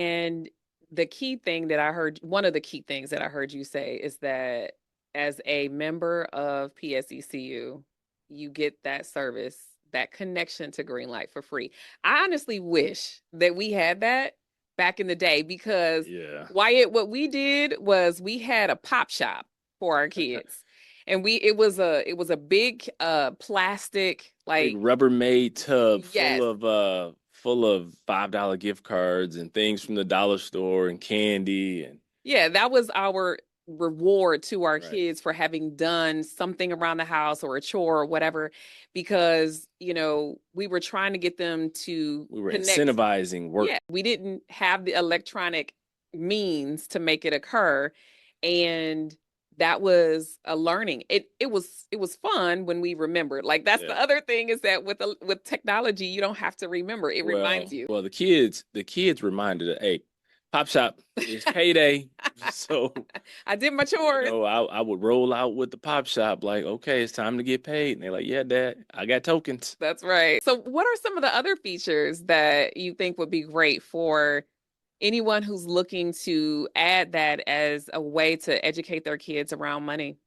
And the key thing that I heard, one of the key things that I heard you say is that as a member of PSECU, you get that service, that connection to Greenlight for free. I honestly wish that we had that back in the day because Yeah. Wyatt, what we did was we had a pop shop for our kids. And it was a big plastic Big like Rubbermaid tub yes. full of $5 gift cards and things from the dollar store and candy and Yeah, that was our reward to our right. kids for having done something around the house or a chore or whatever, because, we were trying to get them to We were connect. incentivizing work. Yeah, we didn't have the electronic means to make it occur. And that was a learning. It was fun when we remembered. Like that's Yeah. the other thing is that with technology, you don't have to remember. It reminds you. Well, the kids reminded us, hey, Pop Shop, it's payday. So, I did my chores. I would roll out with the Pop Shop, like, okay, it's time to get paid. And they're like, yeah, Dad, I got tokens. That's right. So, what are some of the other features that you think would be great for anyone who's looking to add that as a way to educate their kids around money?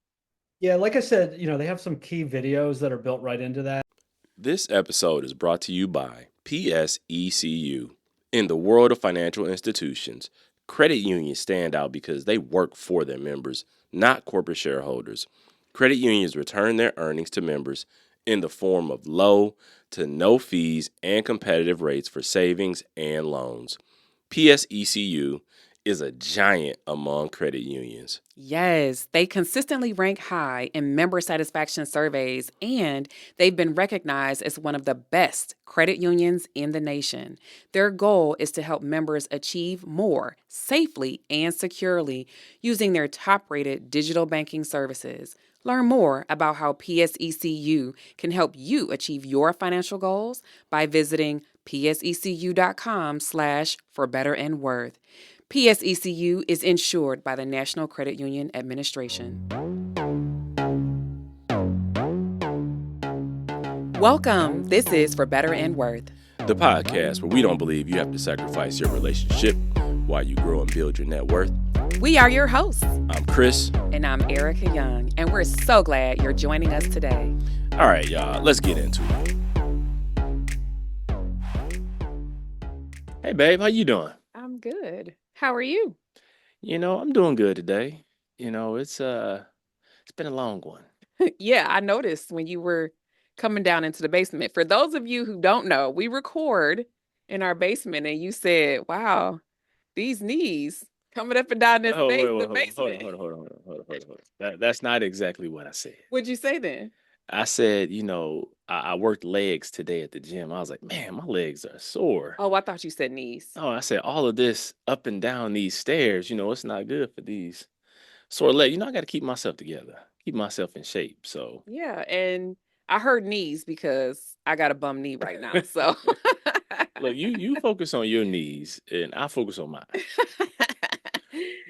Yeah, like I said, they have some key videos that are built right into that. This episode is brought to you by PSECU. In the world of financial institutions, credit unions stand out because they work for their members, not corporate shareholders. Credit unions return their earnings to members in the form of low to no fees and competitive rates for savings and loans. PSECU is a giant among credit unions. Yes, they consistently rank high in member satisfaction surveys, and they've been recognized as one of the best credit unions in the nation. Their goal is to help members achieve more safely and securely using their top rated digital banking services. Learn more about how PSECU can help you achieve your financial goals by visiting psecu.com/for better and worth. PSECU is insured by the National Credit Union Administration. Welcome. This is For Better and Worth, The podcast where we don't believe you have to sacrifice your relationship while you grow and build your net worth. We are your hosts. I'm Chris. And I'm Ericka Young, and we're so glad you're joining us today. All right, y'all, let's get into it. Hey, babe, how you doing? I'm good. How are you? I'm doing good today. It's been a long one. Yeah, I noticed when you were coming down into the basement. For those of you who don't know, we record in our basement, and you said, "Wow, these knees coming up and down this Oh, wait, the wait, basement." hold on. That's not exactly what I said. What'd you say then? I said, I worked legs today at the gym. I was like, man, my legs are sore. Oh, I thought you said knees. Oh, I said all of this up and down these stairs, it's not good for these sore legs. I got to keep myself together, keep myself in shape. So, Yeah, and I heard knees because I got a bum knee right now. So look, you focus on your knees, and I focus on mine.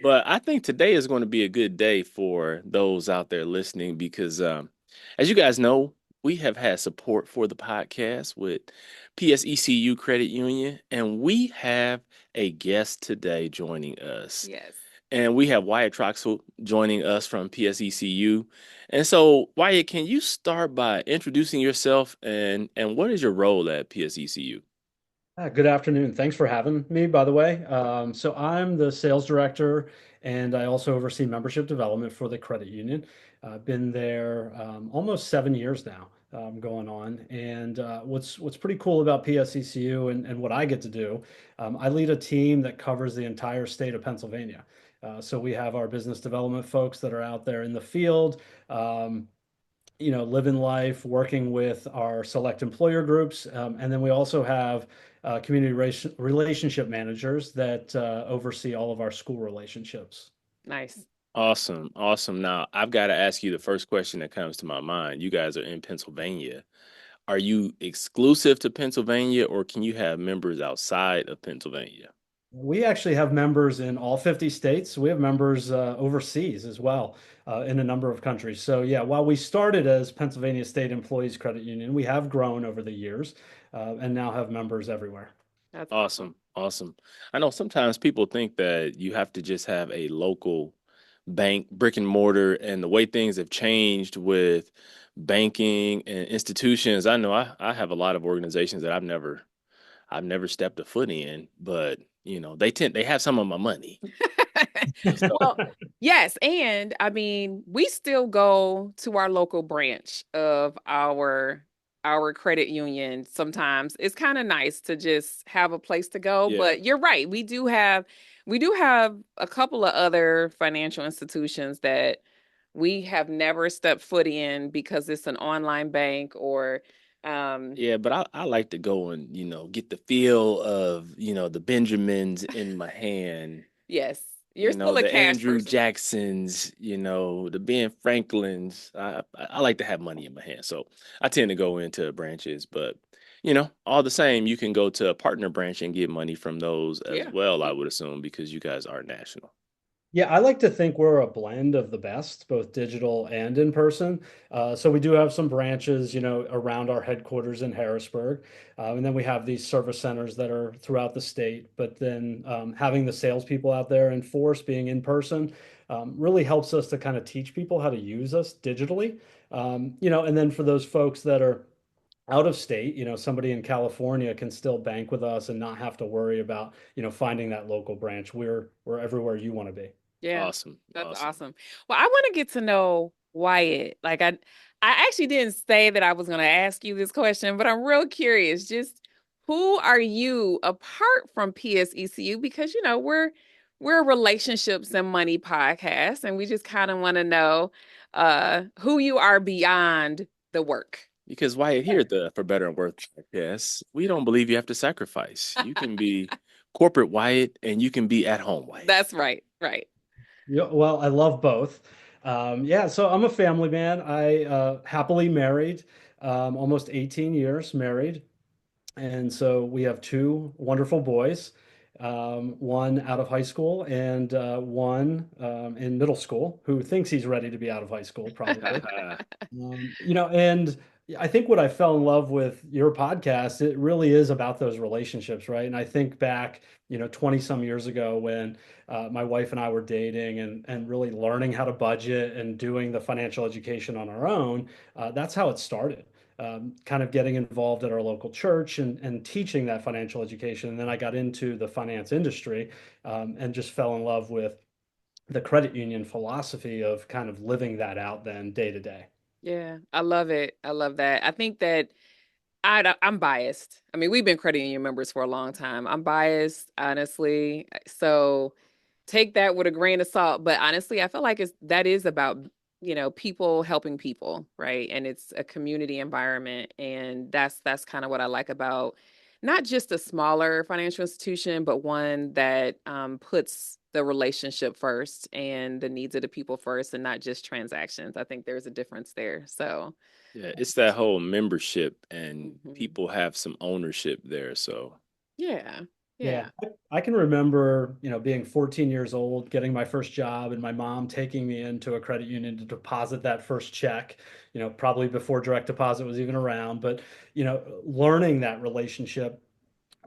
But I think today is going to be a good day for those out there listening because, as you guys know, we have had support for the podcast with PSECU Credit Union, and we have a guest today joining us. yes. And we have Wyatt Troxell joining us from PSECU. And so, Wyatt, can you start by introducing yourself and what is your role at PSECU? Good afternoon. Thanks for having me, by the way. So I'm the sales director, and I also oversee membership development for the credit union. I've been there almost 7 years now, going on. And what's pretty cool about PSECU and what I get to do, I lead a team that covers the entire state of Pennsylvania. So we have our business development folks that are out there in the field. Living life, working with our select employer groups. And then we also have community relationship managers that oversee all of our school relationships. Nice. Awesome. Awesome. Now, I've got to ask you the first question that comes to my mind. You guys are in Pennsylvania. Are you exclusive to Pennsylvania or can you have members outside of Pennsylvania? We actually have members in all 50 states. We have members overseas as well, in a number of countries. So, yeah, while we started as Pennsylvania State Employees Credit Union, we have grown over the years and now have members everywhere. That's Awesome. Awesome. I know sometimes people think that you have to just have a local bank, brick and mortar, and the way things have changed with banking and institutions. I know I have a lot of organizations that I've never stepped a foot in, but they have some of my money. Well, yes, and I mean, we still go to our local branch of our credit union sometimes. It's kind of nice to just have a place to go, Yeah. but you're right. We do have a couple of other financial institutions that we have never stepped foot in because it's an online bank or Yeah, but I like to go and, get the feel of, the Benjamins in my hand, yes, you're still a the cash Andrew person. Jacksons, the Ben Franklins. I like to have money in my hand. So I tend to go into branches, but all the same, you can go to a partner branch and get money from those as Yeah. well, I Yeah. would assume, because you guys are national. Yeah, I like to think we're a blend of the best, both digital and in person. So we do have some branches, around our headquarters in Harrisburg, and then we have these service centers that are throughout the state. But then having the salespeople out there in force, being in person, really helps us to kind of teach people how to use us digitally. And then for those folks that are out of state, somebody in California can still bank with us and not have to worry about, finding that local branch. We're everywhere you want to be. Yeah, Awesome. that's Awesome. awesome. Well, I want to get to know Wyatt. I actually didn't say that I was going to ask you this question, but I'm real curious. Just who are you apart from PSECU? Because we're a relationships and money podcast, and we just kind of want to know who you are beyond the work. Because Wyatt, here at the For Better and Worse podcast, we don't believe you have to sacrifice. You can be corporate Wyatt and you can be at home Wyatt. That's right, right. Yeah, well, I love both. Yeah, so I'm a family man. I happily married, almost 18 years married. And so we have two wonderful boys, one out of high school and one in middle school who thinks he's ready to be out of high school, probably. And I think what I fell in love with your podcast, it really is about those relationships, right? And I think back, 20 some years ago when my wife and I were dating and really learning how to budget and doing the financial education on our own. That's how it started. Kind of getting involved at our local church and teaching that financial education. And then I got into the finance industry and just fell in love with the credit union philosophy of kind of living that out then day to day. Yeah, I love it. I love that. I think that I'm biased. I mean, we've been credit union members for a long time. I'm biased, honestly. So take that with a grain of salt. But honestly, I feel like that is about, people helping people, right? And it's a community environment. And that's kind of what I like about not just a smaller financial institution, but one that puts the relationship first and the needs of the people first and not just transactions. I think there's a difference there. So Yeah, it's that whole membership and mhm. people have some ownership there. So, Yeah. Yeah, Yeah. I can remember, being 14 years old, getting my first job, and my mom taking me into a credit union to deposit that first check, probably before direct deposit was even around. But, learning that relationship,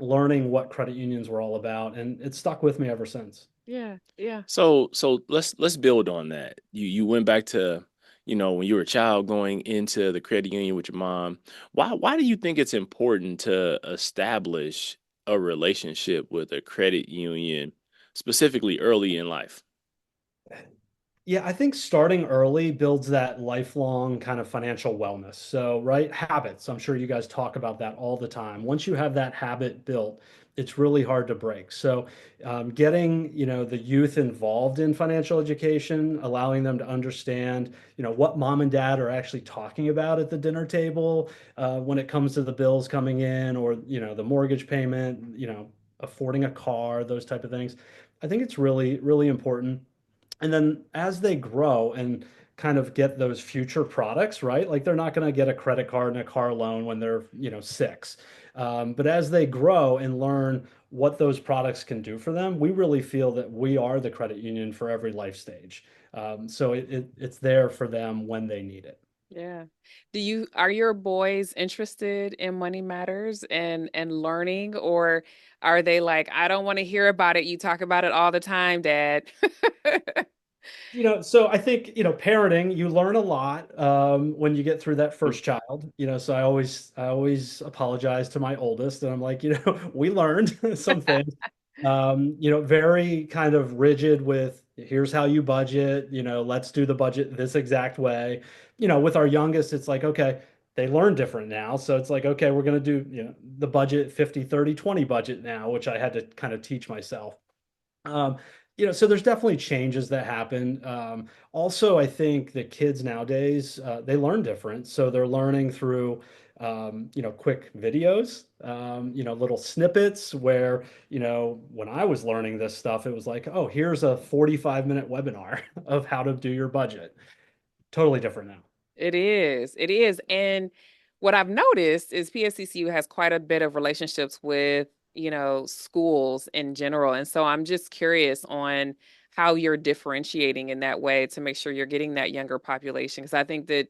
learning what credit unions were all about, and it stuck with me ever since. Yeah. Yeah. so let's build on that. You went back to, when you were a child going into the credit union with your mom. Why do you think it's important to establish a relationship with a credit union, specifically early in life? Yeah, I think starting early builds that lifelong kind of financial wellness. So, right, habits. I'm sure you guys talk about that all the time. Once you have that habit built, it's really hard to break. So, getting, the youth involved in financial education, allowing them to understand, what mom and dad are actually talking about at the dinner table when it comes to the bills coming in or, the mortgage payment, affording a car, those type of things. I think it's really, really important. And then as they grow and kind of get those future products, right? Like they're not going to get a credit card and a car loan when they're, 6. But as they grow and learn what those products can do for them, we really feel that we are the credit union for every life stage. So it's there for them when they need it. Yeah. Are your boys interested in money matters and learning, or are they like, I don't want to hear about it. You talk about it all the time, Dad. So I think, parenting, you learn a lot when you get through that first child. So I always apologize to my oldest, and I'm like, we learned some things. Very kind of rigid with here's how you budget, let's do the budget this exact way. With our youngest, it's like, okay, they learn different now. So it's like, okay, we're going to do, the budget 50/30/20 budget now, which I had to kind of teach myself. Um, so there's definitely changes that happen. Also, I think that kids nowadays, they learn different. So they're learning through, quick videos, little snippets where, when I was learning this stuff, it was like, oh, here's a 45-minute webinar of how to do your budget. Totally different now. It is. It is. And what I've noticed is PSECU has quite a bit of relationships with, schools in general. And so I'm just curious on how you're differentiating in that way to make sure you're getting that younger population. Because I think that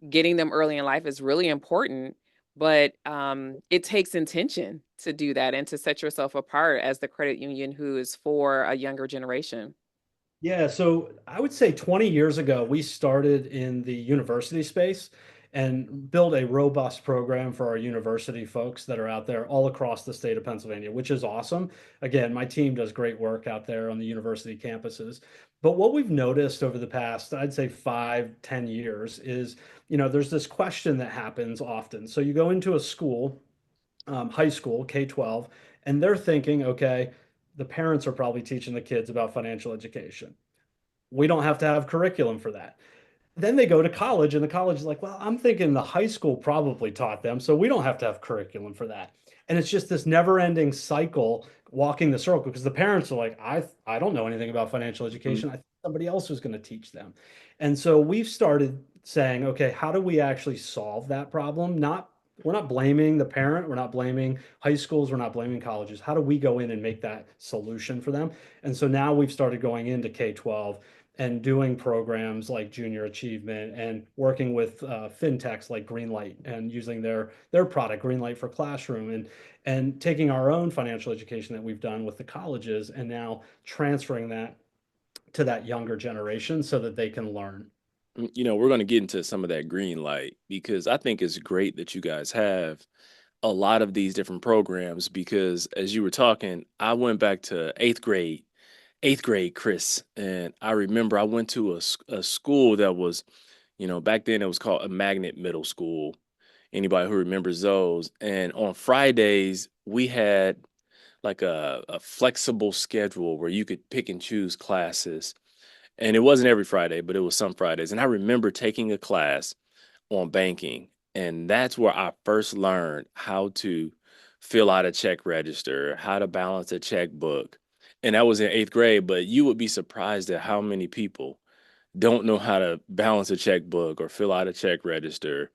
getting them early in life is really important, but it takes intention to do that and to set yourself apart as the credit union who is for a younger generation. Yeah, so I would say 20 years ago, we started in the university space and built a robust program for our university folks that are out there all across the state of Pennsylvania, which is awesome. Again, my team does great work out there on the university campuses. But what we've noticed over the past, I'd say 5, 10 years is, there's this question that happens often. So you go into a school, high school, K-12, and they're thinking, okay, the parents are probably teaching the kids about financial education. We don't have to have curriculum for that. Then they go to college, and the college is like, well, I'm thinking the high school probably taught them, so we don't have to have curriculum for that. And it's just this never-ending cycle walking the circle because the parents are like, I don't know anything about financial education. I think somebody else was going to teach them. And so we've started saying, okay, how do we actually solve that problem? We're not blaming the parent, we're not blaming high schools, we're not blaming colleges. How do we go in and make that solution for them? And so now we've started going into K-12 and doing programs like junior achievement and working with fintechs like Greenlight and using their product Greenlight for Classroom and taking our own financial education that we've done with the colleges and now transferring that to that younger generation so that they can learn. We're going to get into some of that green light because I think it's great that you guys have a lot of these different programs because as you were talking, I went back to eighth grade, Chris, and I remember I went to a school that was, back then it was called a magnet middle school. Anybody who remembers those. And on Fridays, we had like a flexible schedule where you could pick and choose classes. And it wasn't every Friday, but it was some Fridays. And I remember taking a class on banking. And that's where I first learned how to fill out a check register, how to balance a checkbook. And that was in eighth grade, but you would be surprised at how many people don't know how to balance a checkbook or fill out a check register.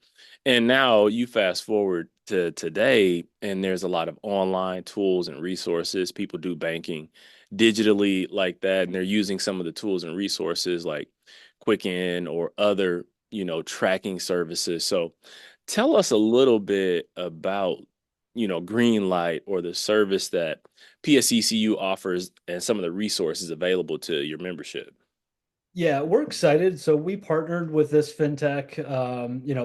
And now you fast forward to today, and there's a lot of online tools and resources. People do banking digitally like that, and they're using some of the tools and resources like Quicken or other, tracking services. So tell us a little bit about, Greenlight or the service that PSECU offers and some of the resources available to your membership. Yeah, we're excited. So we partnered with this fintech,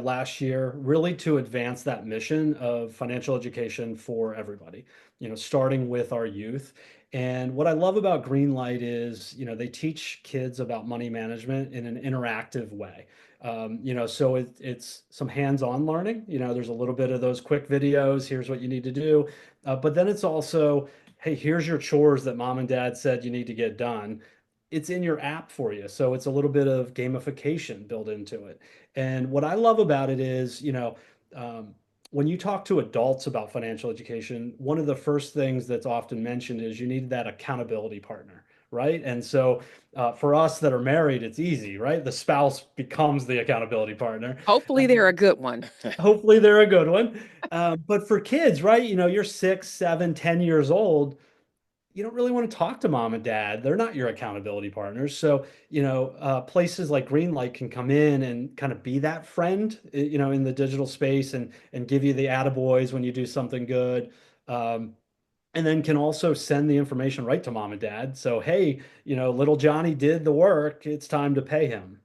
last year, really to advance that mission of financial education for everybody, starting with our youth. And what I love about Greenlight is, they teach kids about money management in an interactive way. So it's some hands-on learning. There's a little bit of those quick videos. Here's what you need to do. But then it's also, hey, here's your chores that mom and dad said you need to get done. It's in your app for you. So it's a little bit of gamification built into it. And what I love about it is, when you talk to adults about financial education, one of the first things that's often mentioned is you need that accountability partner, right? And so for us that are married, it's easy, right? The spouse becomes the accountability partner. Hopefully, they're a good one. Hopefully they're a good one. But for kids, right? You're 6, 7, 10 years old, you don't really want to talk to mom and dad. They're not your accountability partners. So, places like Greenlight can come in and kind of be that friend, in the digital space and give you the attaboys when you do something good. Um, and then can also send the information right to mom and dad. So, hey, little Johnny did the work. It's time to pay him,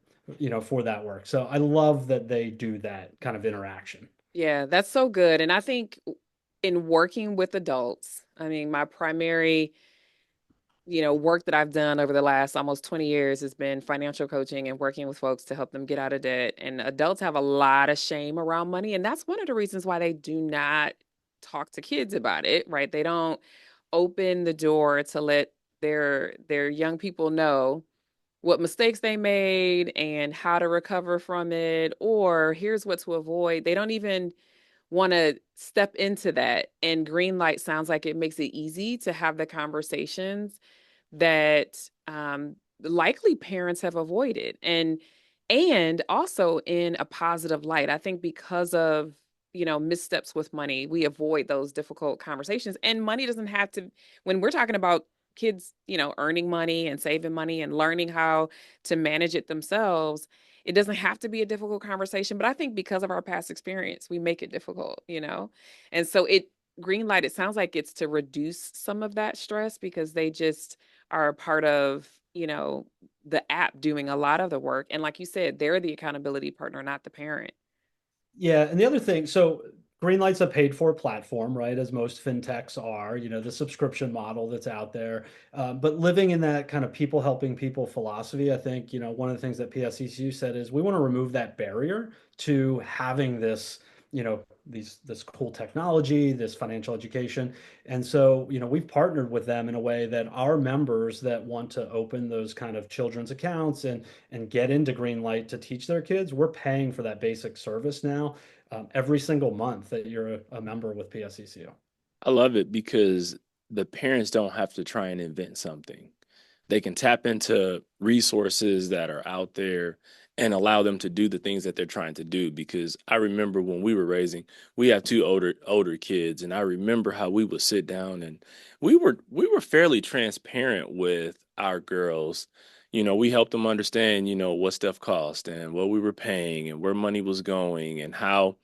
for that work. So I love that they do that kind of interaction. Yeah, that's so good. And I think in working with adults, I mean, my primary, work that I've done over the last almost 20 years has been financial coaching and working with folks to help them get out of debt. And adults have a lot of shame around money. And that's one of the reasons why they do not talk to kids about it, right? They don't open the door to let their young people know what mistakes they made and how to recover from it, or here's what to avoid. They don't even want to step into that. And green light sounds like it makes it easy to have the conversations that likely parents have avoided, and also in a positive light. I think because of missteps with money, we avoid those difficult conversations. And money doesn't have to, when we're talking about kids earning money and saving money and learning how to manage it themselves, it doesn't have to be a difficult conversation. But I think because of our past experience, we make it difficult. And so green light, it sounds like it's to reduce some of that stress because they just are a part of, the app doing a lot of the work. And like you said, they're the accountability partner, not the parent. Yeah, and the other thing, so Greenlight's a paid for platform, right? As most fintechs are, the subscription model that's out there. But living in that kind of people helping people philosophy, I think, one of the things that PSECU said is we want to remove that barrier to having this, this cool technology, this financial education. And so, we've partnered with them in a way that our members that want to open those kind of children's accounts and get into Greenlight to teach their kids, we're paying for that basic service now every single month that you're a member with PSECU. I love it because the parents don't have to try and invent something. They can tap into resources that are out there and allow them to do the things that they're trying to do. Because I remember when we were raising, we have two older kids, and I remember how we would sit down and we were fairly transparent with our girls. We helped them understand, what stuff cost and what we were paying and where money was going and how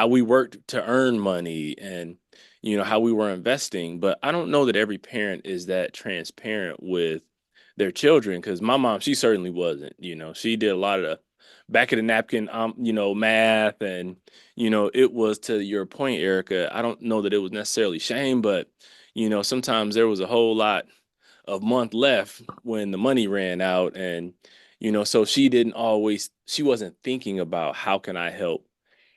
we worked to earn money and how we were investing. But I don't know that every parent is that transparent with their children, because my mom, she certainly wasn't. She did a lot of the back of the napkin math, and it was, to your point, Erica, I don't know that it was necessarily shame, but sometimes there was a whole lot of month left when the money ran out. And so she wasn't thinking about how can I help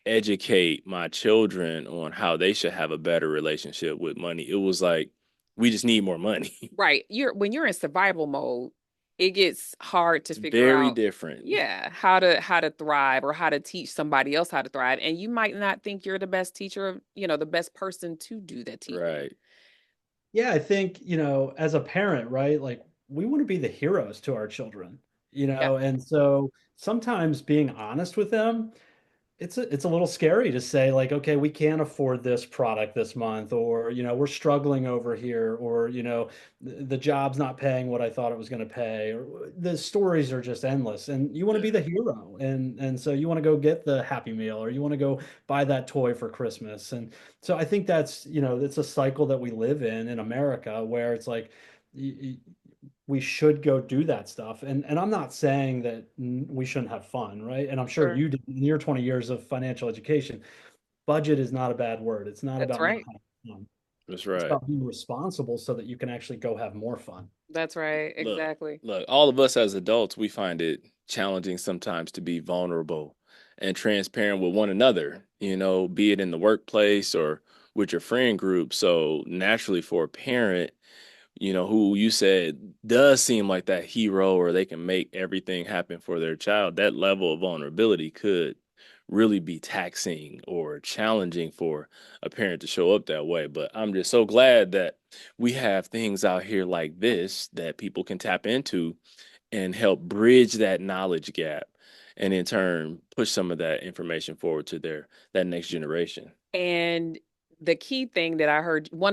educate my children on how they should have a better relationship with money. It was like, we just need more money. Right. When you're in survival mode, it gets hard to It's figure very out, different. yeah, how to thrive or how to teach somebody else how to thrive. And you might not think you're the best teacher, the best person to do that teaching. Right. Yeah, I think, as a parent, right? Like we want to be the heroes to our children, Yeah. and so sometimes being honest with them, it's a little scary to say like, okay, we can't afford this product this month, or we're struggling over here, or the job's not paying what I thought it was going to pay, or the stories are just endless, and you want to Yeah. be the hero, and so you want to go get the Happy Meal, or you want to go buy that toy for Christmas, and so I think that's it's a cycle that we live in America where it's like. We should go do that stuff. And I'm not saying that we shouldn't have fun, right? And I'm sure Sure. you did in your 20 years of financial education. Budget is not a bad word. It's not That's about not right. having fun. That's It's right. about being responsible so that you can actually go have more fun. That's right. Look, Exactly. look, all of us as adults, we find it challenging sometimes to be vulnerable and transparent with one another, be it in the workplace or with your friend group. So naturally for a parent, who you said does seem like that hero, or they can make everything happen for their child, that level of vulnerability could really be taxing or challenging for a parent to show up that way. But I'm just so glad that we have things out here like this that people can tap into and help bridge that knowledge gap, and in turn push some of that information forward to that next generation. And one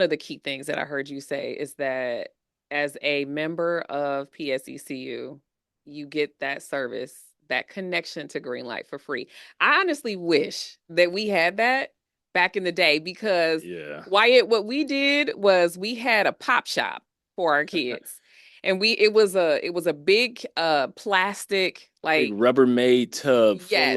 of the key things that I heard you say is that as a member of PSECU, you get that service, that connection to Greenlight for free. I honestly wish that we had that back in the day because Yeah. Wyatt, what we did was we had a pop shop for our kids. And it was a big plastic Big like Rubbermaid tub yes.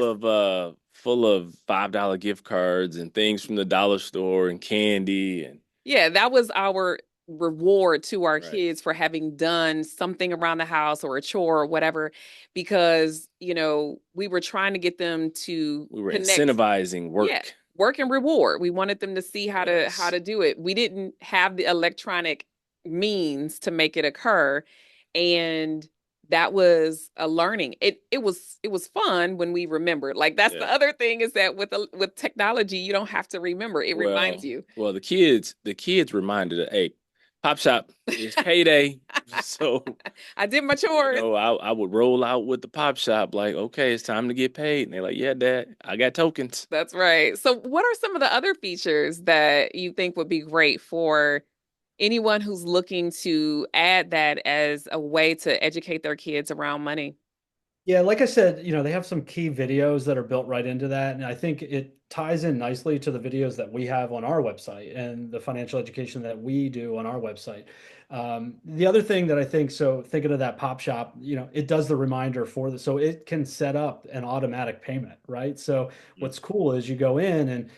full of $5 gift cards and things from the dollar store and candy and Yeah, that was our reward to our right. kids for having done something around the house or a chore or whatever, because, we were trying to get them to We were connect. incentivizing Yeah, work. work and reward. We wanted them to see how Yes. to do it. We didn't have the electronic means to make it occur, and that was a learning. It was fun when we remembered. Like that's the Yeah. other thing is that with technology, you don't have to remember. It reminds Well, you. well, the kids reminded us, hey, Pop Shop, it's payday. So, I did my chores. I would roll out with the Pop Shop, like, okay, it's time to get paid. And they're like, yeah, Dad, I got tokens. That's right. So, what are some of the other features that you think would be great for anyone who's looking to add that as a way to educate their kids around money? Yeah, like I said, they have some key videos that are built right into that. And I think it ties in nicely to the videos that we have on our website and the financial education that we do on our website. The other thing that I think, so thinking of that pop shop, it does the reminder for the, so it can set up an automatic payment, right? So Mm. what's cool is you go in and,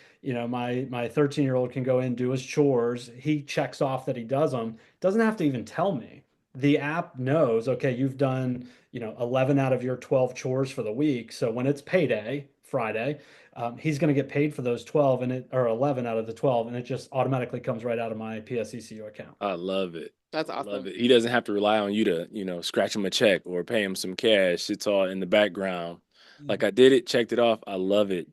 my 13-year-old can go in, do his chores. He checks off that he does them, doesn't have to even tell me. The app knows, okay, you've done 11 out of your 12 chores for the week. So when it's payday, Friday, he's going to get paid for those 12 or 11 out of the 12, and it just automatically comes right out of my PSECU account. I love it. That's I love awesome. it. He doesn't have to rely on you to, scratch him a check or pay him some cash. It's all in the background. Like I did it, checked it off. I love it.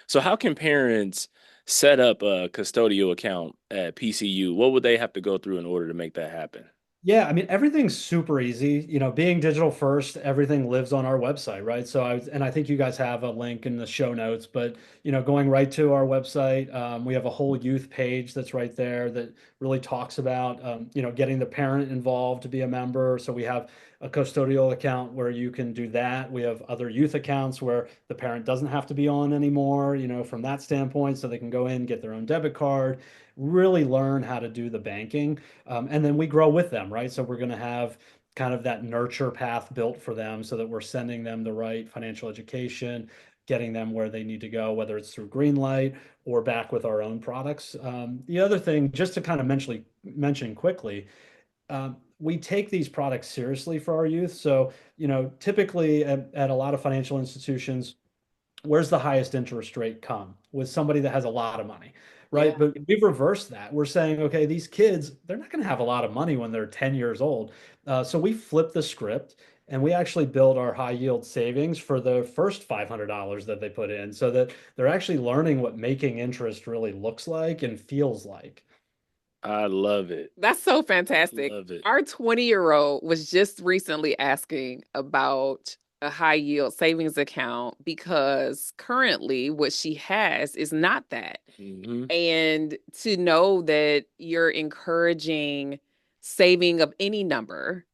So how can parents set up a custodial account at PCU? What would they have to go through in order to make that happen? Yeah, I mean everything's super easy. Being digital first, everything lives on our website, right? So I think you guys have a link in the show notes, but going right to our website, we have a whole youth page that's right there that really talks about getting the parent involved to be a member. So we have a custodial account where you can do that. We have other youth accounts where the parent doesn't have to be on anymore, from that standpoint, so they can go in, get their own debit card, really learn how to do the banking. And then we grow with them, right? So we're going to have kind of that nurture path built for them so that we're sending them the right financial education, getting them where they need to go, whether it's through Greenlight or back with our own products. The other thing, just to kind of mention quickly, we take these products seriously for our youth. So, typically at a lot of financial institutions, where's the highest interest rate come? With somebody that has a lot of money, right? Yeah. But we've reversed that. We're saying, okay, these kids, they're not going to have a lot of money when they're 10 years old. So we flip the script and we actually build our high yield savings for the first $500 that they put in so that they're actually learning what making interest really looks like and feels like. I love it. That's so I fantastic. love it. Our 20-year-old was just recently asking about a high yield savings account because currently what she has is not that. Hmm. And to know that you're encouraging saving of any number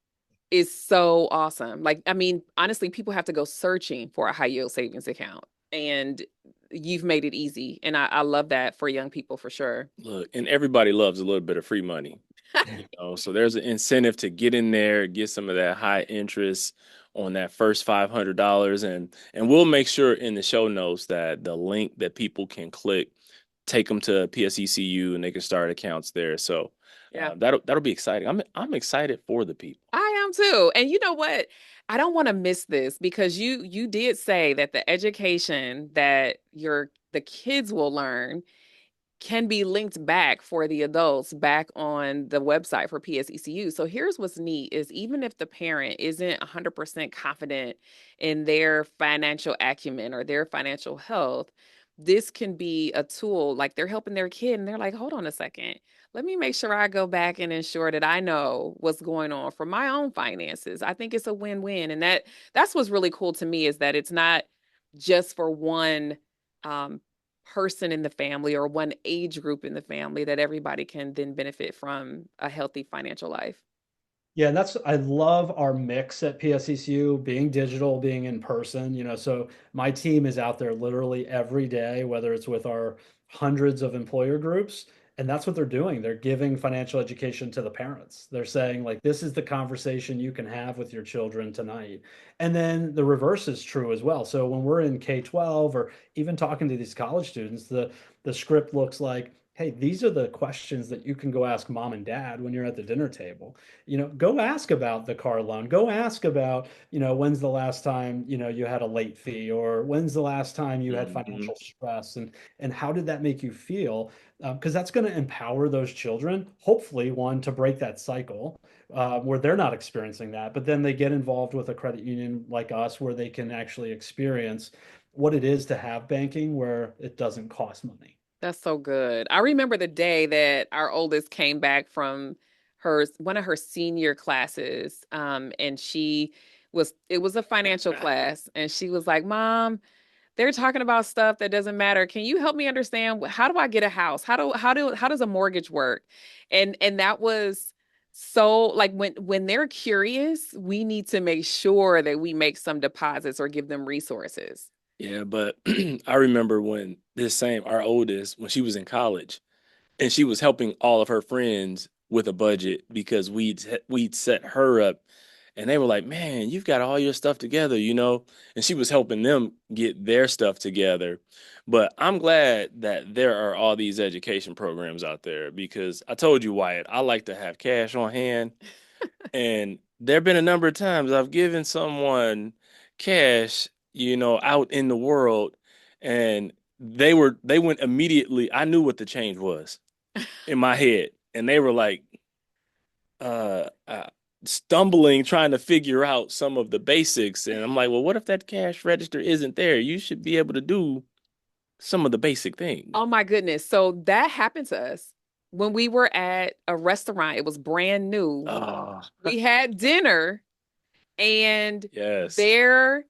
is so awesome. Like, I mean, honestly, people have to go searching for a high yield savings account, and you've made it easy. And I love that for young people for sure. Look, and everybody loves a little bit of free money. So there's an incentive to get in there, get some of that high interest on that first $500, and we'll make sure in the show notes that the link that people can click take them to PSECU and they can start accounts there. So Yeah. that'll be exciting. I'm excited for the people. I am too. And you know what? I don't want to miss this because you did say that the education that the kids will learn can be linked back for the adults back on the website for PSECU. So here's what's neat is even if the parent isn't 100% confident in their financial acumen or their financial health, this can be a tool like they're helping their kid and they're like, hold on a second. Let me make sure I go back and ensure that I know what's going on for my own finances. I think it's a win-win. And that's what's really cool to me is that it's not just for one um, person in the family or one age group in the family that everybody can then benefit from a healthy financial life. Yeah, and that's I love our mix at PSECU, being digital, being in person, so my team is out there literally every day, whether it's with our hundreds of employer groups, and that's what they're doing. They're giving financial education to the parents. They're saying like this is the conversation you can have with your children tonight. And then the reverse is true as well. So when we're in K-12 or even talking to these college students, the script looks like, hey, these are the questions that you can go ask mom and dad when you're at the dinner table. Go ask about the car loan. Go ask about, when's the last time, you had a late fee, or when's the last time you had Hmm. financial stress, and how did that make you feel? Because that's going to empower those children, hopefully, one, to break that cycle where they're not experiencing that, but then they get involved with a credit union like us where they can actually experience what it is to have banking where it doesn't cost money. That's so good. I remember the day that our oldest came back from her one of her senior classes, and it was a financial class, and she was like, "Mom, they're talking about stuff that doesn't matter. Can you help me understand how do I get a house? How does a mortgage work?" And that was so like when they're curious, we need to make sure that we make some deposits or give them resources. Yeah, but I remember when our oldest, when she was in college, and she was helping all of her friends with a budget because we'd set her up, and they were like, "Man, you've got all your stuff together, you know." And she was helping them get their stuff together. But I'm glad that there are all these education programs out there because I told you, Wyatt, I like to have cash on hand, and there have been a number of times I've given someone cash, out in the world, and they went immediately. I knew what the change was in my head, and they were like uh, uh stumbling trying to figure out some of the basics, and I'm like, well, what if that cash register isn't there? You should be able to do some of the basic things. Oh my goodness. So that happened to us when we were at a restaurant. It was brand new. Oh, We had dinner and yes. their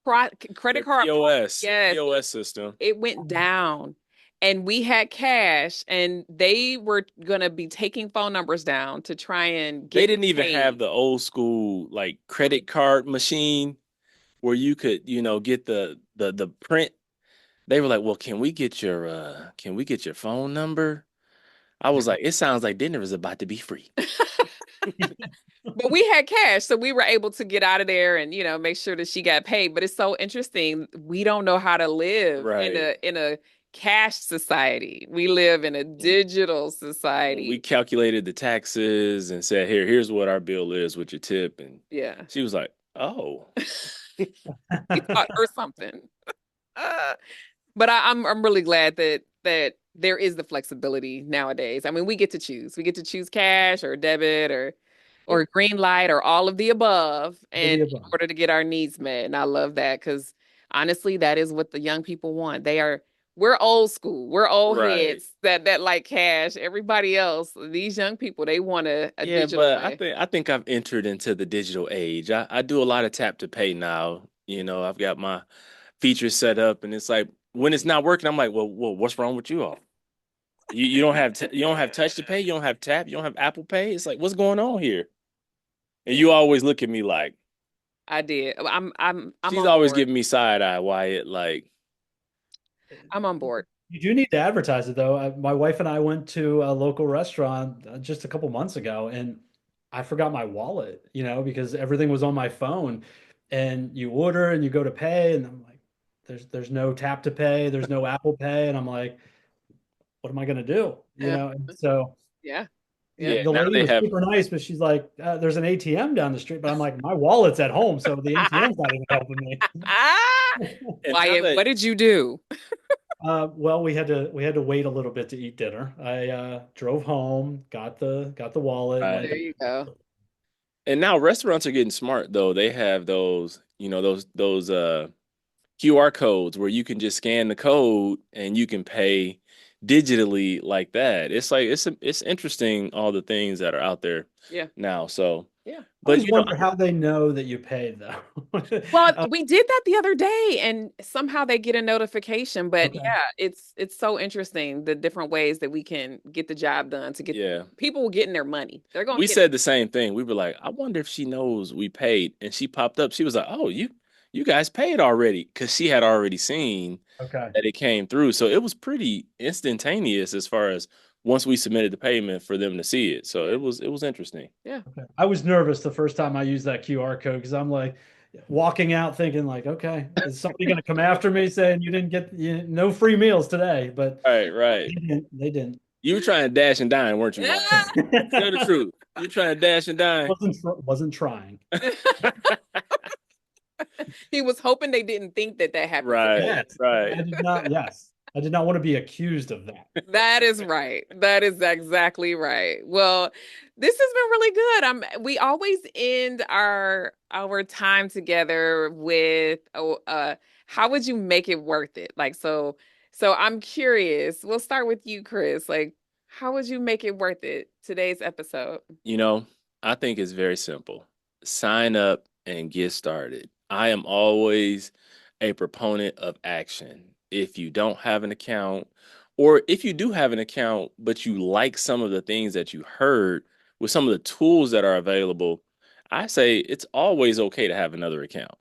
credit Their card, yes, POS system. it went down. And we had cash and they were going to be taking phone numbers down to try and They get didn't even have paid. the old school like credit card machine where you could, get the print. They were like, "Well, can we get your phone number?" I was like, "It sounds like dinner is about to be free." But we had cash, so we were able to get out of there and make sure that she got paid. But it's so interesting. We don't know how to live in Right. a cash society. We live in a digital When we society. calculated the taxes and said, here's what our bill is with your tip. And Yeah. she was like, "Oh, We taught her something. Uh, but I'm really glad that there is the flexibility nowadays. I mean, we get to choose. We get to choose cash or debit Yep. or green light or all of the above All of and the in above. order to get our needs met. And I love that because honestly, that is what the young people want. We're old school. We're old right." heads that like cash. Everybody else, these young people, they want a Yeah, digital but way. I think I've entered into the digital age. I do a lot of tap to pay now. I've got my features set up, and it's like when it's not working, I'm like, well, what's wrong with you all? You don't have you don't have touch to pay, you don't have tap, you don't have Apple Pay. It's like, what's going on here? And you always look at me like I did. I'm she's on always board. giving me side eye, Wyatt. Like, I'm on board. You do need to advertise it though. My wife and I went to a local restaurant just a couple months ago, and I forgot my wallet, because everything was on my phone. And you order and you go to pay, and I'm like, there's no tap to pay, there's no Apple Pay, and I'm like, what am I gonna do? Yeah. And so Yeah. yeah, the now lady they was have. super nice, but she's like, there's an ATM down the street, but I'm like, my wallet's at home, so the ATM's not even helping me. And now Wyatt, that what did you do? Well, we had to wait a little bit to eat dinner. I drove home, got the wallet, went. There you go. and now restaurants are getting smart though. They have those, those QR codes where you can just scan the code and you can pay digitally like that. It's like it's interesting all the things that are out there Yeah. now. So Yeah. I But always wonder how they know that you paid, though. Well, we did that the other day and somehow they get a notification. But Okay. yeah, it's so interesting the different ways that we can get the job done to get yeah, people getting their money. They're gonna we get said the same thing. We were like, I wonder if she knows we paid. And she popped up. She was like, oh, you guys paid already, because she had already seen Okay. that it came through. So it was pretty instantaneous as far as once we submitted the payment for them to see it. So it was interesting. yeah. Okay. I was nervous the first time I used that QR code because I'm like walking out thinking like, okay, is somebody going to come after me saying you didn't get no free meals today? But Right, right. they didn't. They didn't. You were trying to dash and dine, weren't you, Wyatt? Tell the truth. You're trying to dash and dine. Wasn't trying. He was hoping they didn't think that happened. Right, Yes. right. I did not. Yes. I did not want to be accused of that. That is right. That is exactly right. Well, this has been really good. We always end our time together with how would you make it worth it? Like so I'm curious. We'll start with you, Chris. Like, how would you make it worth it today's episode? You know, I think it's very simple. Sign up and get started. I am always a proponent of action. If you don't have an account, or if you do have an account, but you like some of the things that you heard with some of the tools that are available, I say it's always okay to have another account.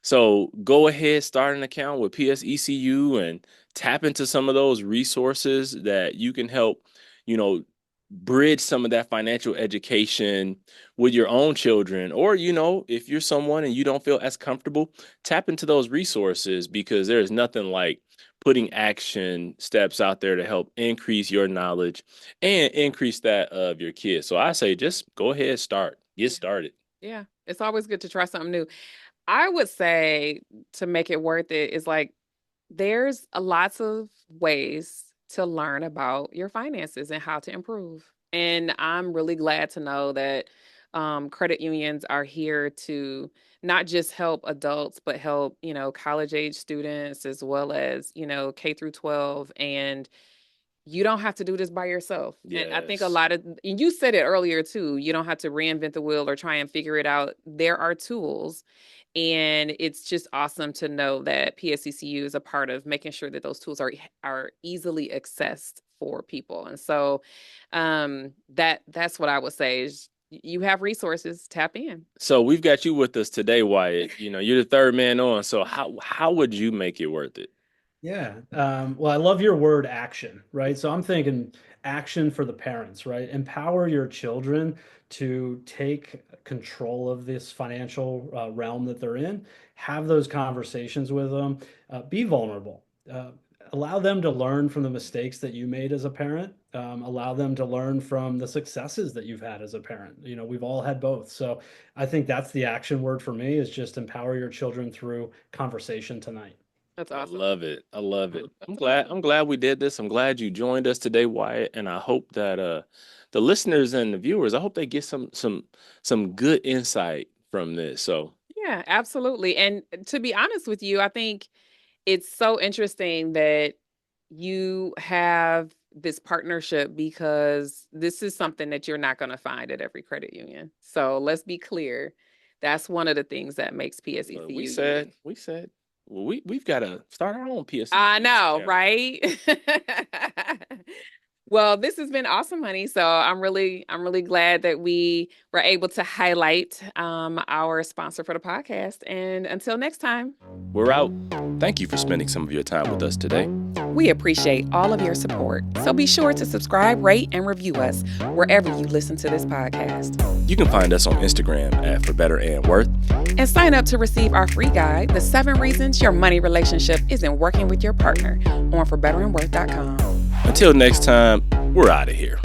So go ahead, start an account with PSECU and tap into some of those resources that you can help, you know, bridge some of that financial education with your own children. Or, if you're someone and you don't feel as comfortable, tap into those resources, because there's nothing like putting action steps out there to help increase your knowledge and increase that of your kids. So I say just go ahead, get started. Yeah, it's always good to try something new. I would say to make it worth it is like there's lots of ways to learn about your finances and how to improve. And I'm really glad to know that credit unions are here to not just help adults, but help, college age students as well as, K through 12. And you don't have to do this by yourself. And I think a Yes. lot of, and you said it earlier too, you don't have to reinvent the wheel or try and figure it out. There are tools. And it's just awesome to know that PSECU is a part of making sure that those tools are easily accessed for people. And so that's what I would say is you have resources, tap in. So we've got you with us today, Wyatt. You're the third man on. So how would you make it worth it? Yeah. Well, I love your word action, right? So I'm thinking action for the parents, right? Empower your children to take control of this financial realm that they're in. Have those conversations with them. Be vulnerable. Allow them to learn from the mistakes that you made as a parent. Allow them to learn from the successes that you've had as a parent. We've all had both. So I think that's the action word for me is just empower your children through conversation tonight. That's awesome. I love it. I love it. I'm glad we did this. I'm glad you joined us today, Wyatt. And I hope that the listeners and the viewers, I hope they get some good insight from this. So Yeah, absolutely. And to be honest with you, I think it's so interesting that you have this partnership because this is something that you're not going to find at every credit union. So let's be clear. That's one of the things that makes PSECU we unique. said, well, we've got to start our own PSC. I know, Yeah. right? Well, this has been awesome, honey. So I'm really glad that we were able to highlight our sponsor for the podcast. And until next time, We're out. Thank you for spending some of your time with us today. we appreciate all of your support. So be sure to subscribe, rate, and review us wherever you listen to this podcast. You can find us on Instagram at For Better and Worth. And sign up to receive our free guide, The 7 Reasons Your Money Relationship Isn't Working with Your Partner, on forbetterandworth.com. Until next time, we're out of here.